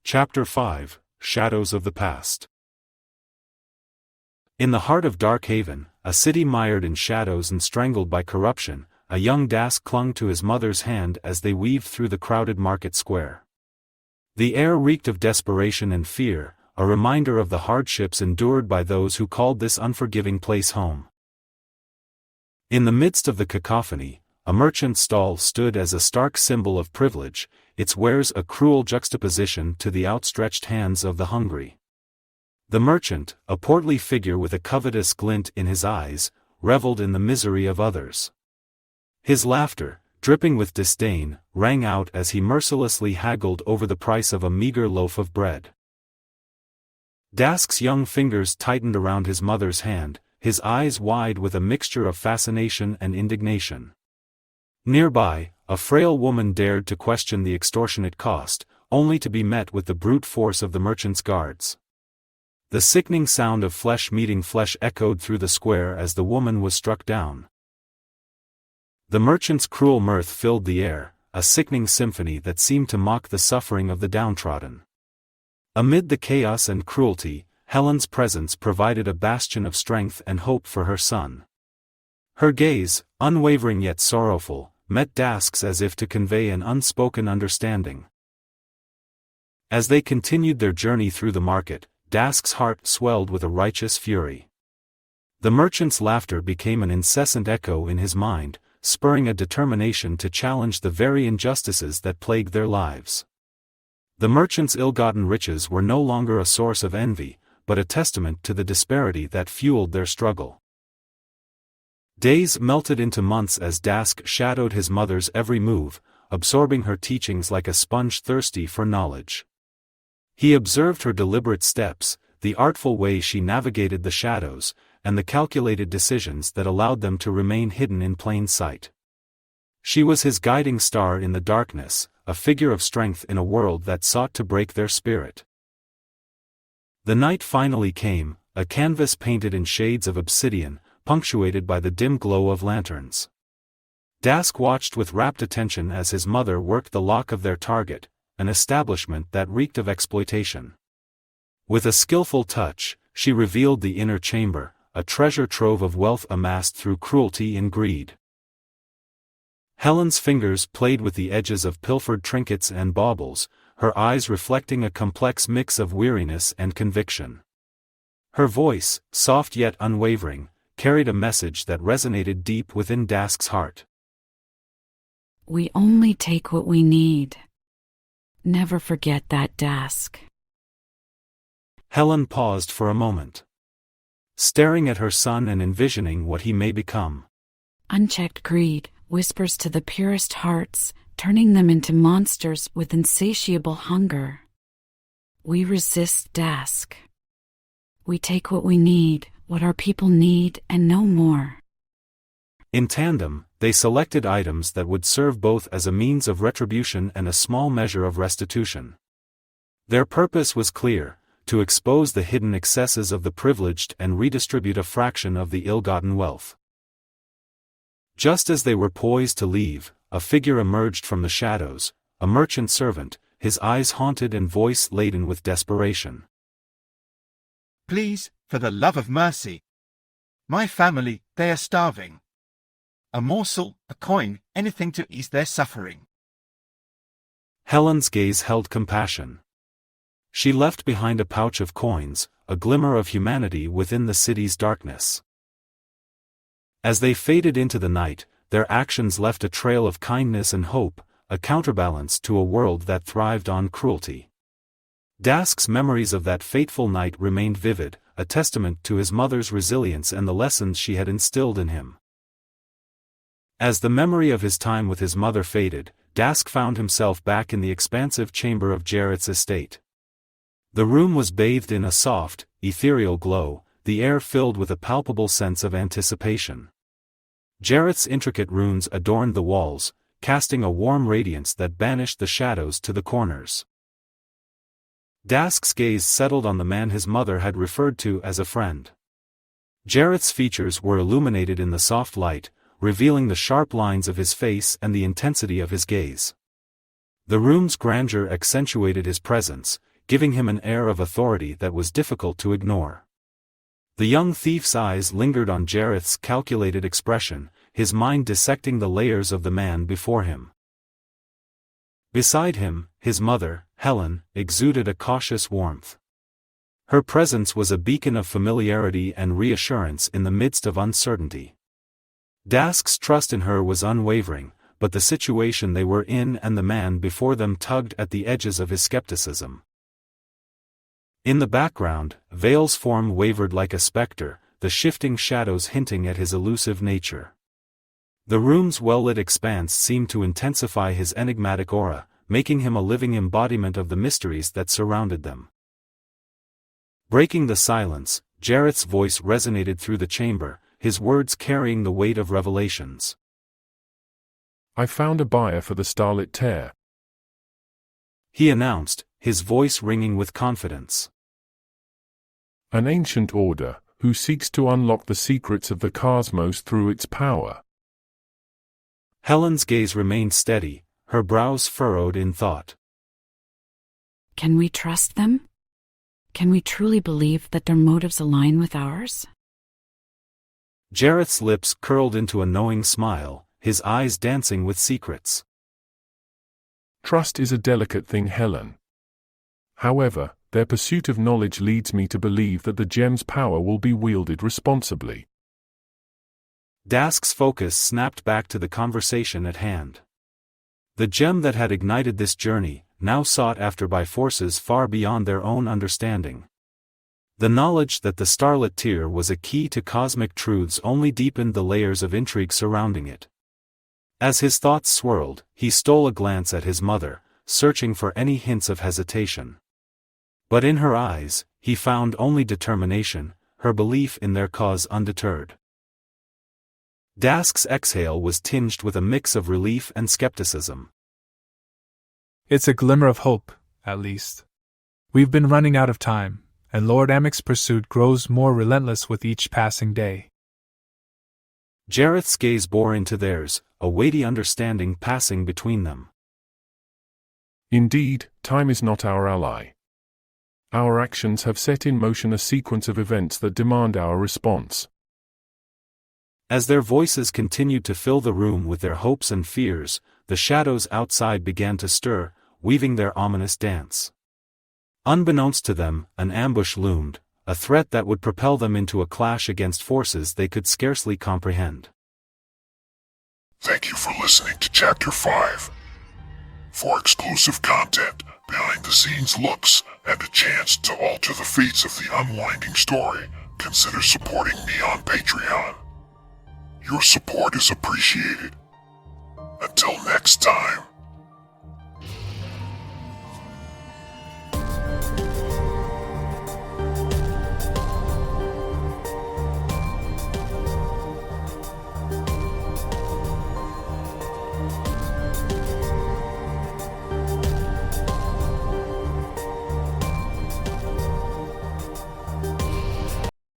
Chapter 5, Shadows of the Past. In the heart of Darkhaven, a city mired in shadows and strangled by corruption, a young Dask clung to his mother's hand as they weaved through the crowded market square. The air reeked of desperation and fear, a reminder of the hardships endured by those who called this unforgiving place home. In the midst of the cacophony, a merchant's stall stood as a stark symbol of privilege, its wares a cruel juxtaposition to the outstretched hands of the hungry. The merchant, a portly figure with a covetous glint in his eyes, reveled in the misery of others. His laughter, dripping with disdain, rang out as he mercilessly haggled over the price of a meager loaf of bread. Dask's young fingers tightened around his mother's hand, his eyes wide with a mixture of fascination and indignation. Nearby, a frail woman dared to question the extortionate cost, only to be met with the brute force of the merchant's guards. The sickening sound of flesh meeting flesh echoed through the square as the woman was struck down. The merchant's cruel mirth filled the air, a sickening symphony that seemed to mock the suffering of the downtrodden. Amid the chaos and cruelty, Helen's presence provided a bastion of strength and hope for her son. Her gaze, unwavering yet sorrowful, met Dask's as if to convey an unspoken understanding. As they continued their journey through the market, Dask's heart swelled with a righteous fury. The merchant's laughter became an incessant echo in his mind, spurring a determination to challenge the very injustices that plagued their lives. The merchant's ill-gotten riches were no longer a source of envy, but a testament to the disparity that fueled their struggle. Days melted into months as Dask shadowed his mother's every move, absorbing her teachings like a sponge thirsty for knowledge. He observed her deliberate steps, the artful way she navigated the shadows, and the calculated decisions that allowed them to remain hidden in plain sight. She was his guiding star in the darkness, a figure of strength in a world that sought to break their spirit. The night finally came, a canvas painted in shades of obsidian, punctuated by the dim glow of lanterns. Dask watched with rapt attention as his mother worked the lock of their target, an establishment that reeked of exploitation. With a skillful touch, she revealed the inner chamber, a treasure trove of wealth amassed through cruelty and greed. Helen's fingers played with the edges of pilfered trinkets and baubles, her eyes reflecting a complex mix of weariness and conviction. Her voice, soft yet unwavering, carried a message that resonated deep within Dask's heart. We only take what we need. Never forget that, Dask. Helen paused for a moment, staring at her son and envisioning what he may become. Unchecked greed whispers to the purest hearts, turning them into monsters with insatiable hunger. We resist, Dask. We take what we need, what our people need, and no more. In tandem, they selected items that would serve both as a means of retribution and a small measure of restitution. Their purpose was clear: to expose the hidden excesses of the privileged and redistribute a fraction of the ill-gotten wealth. Just as they were poised to leave, a figure emerged from the shadows, a merchant servant, his eyes haunted and voice laden with desperation. Please, for the love of mercy. My family, they are starving. A morsel, a coin, anything to ease their suffering. Helen's gaze held compassion. She left behind a pouch of coins, a glimmer of humanity within the city's darkness. As they faded into the night, their actions left a trail of kindness and hope, a counterbalance to a world that thrived on cruelty. Dask's memories of that fateful night remained vivid, a testament to his mother's resilience and the lessons she had instilled in him. As the memory of his time with his mother faded, Dask found himself back in the expansive chamber of Jareth's estate. The room was bathed in a soft, ethereal glow, the air filled with a palpable sense of anticipation. Jareth's intricate runes adorned the walls, casting a warm radiance that banished the shadows to the corners. Dask's gaze settled on the man his mother had referred to as a friend. Jareth's features were illuminated in the soft light, revealing the sharp lines of his face and the intensity of his gaze. The room's grandeur accentuated his presence, giving him an air of authority that was difficult to ignore. The young thief's eyes lingered on Jareth's calculated expression, his mind dissecting the layers of the man before him. Beside him, his mother, Helen, exuded a cautious warmth. Her presence was a beacon of familiarity and reassurance in the midst of uncertainty. Dask's trust in her was unwavering, but the situation they were in and the man before them tugged at the edges of his skepticism. In the background, Vale's form wavered like a specter, the shifting shadows hinting at his elusive nature. The room's well-lit expanse seemed to intensify his enigmatic aura, making him a living embodiment of the mysteries that surrounded them. Breaking the silence, Jareth's voice resonated through the chamber, his words carrying the weight of revelations. I found a buyer for the Starlit Tear, he announced, his voice ringing with confidence. an ancient order, who seeks to unlock the secrets of the cosmos through its power. Helen's gaze remained steady, her brows furrowed in thought. Can we trust them? Can we truly believe that their motives align with ours? Jareth's lips curled into a knowing smile, his eyes dancing with secrets. Trust is a delicate thing, Helen. However, their pursuit of knowledge leads me to believe that the gem's power will be wielded responsibly. Dask's focus snapped back to the conversation at hand. The gem that had ignited this journey, now sought after by forces far beyond their own understanding. The knowledge that the Starlit Tear was a key to cosmic truths only deepened the layers of intrigue surrounding it. As his thoughts swirled, he stole a glance at his mother, searching for any hints of hesitation. But in her eyes, he found only determination, her belief in their cause undeterred. Dask's exhale was tinged with a mix of relief and skepticism. It's a glimmer of hope, at least. We've been running out of time, and Lord Amic's pursuit grows more relentless with each passing day. Jareth's gaze bore into theirs, a weighty understanding passing between them. Indeed, time is not our ally. Our actions have set in motion a sequence of events that demand our response. As their voices continued to fill the room with their hopes and fears, the shadows outside began to stir, weaving their ominous dance. Unbeknownst to them, an ambush loomed, a threat that would propel them into a clash against forces they could scarcely comprehend. Thank you for listening to Chapter 5. For exclusive content, behind-the-scenes looks, and a chance to alter the fates of the unwinding story, consider supporting me on Patreon. Your support is appreciated. Until next time.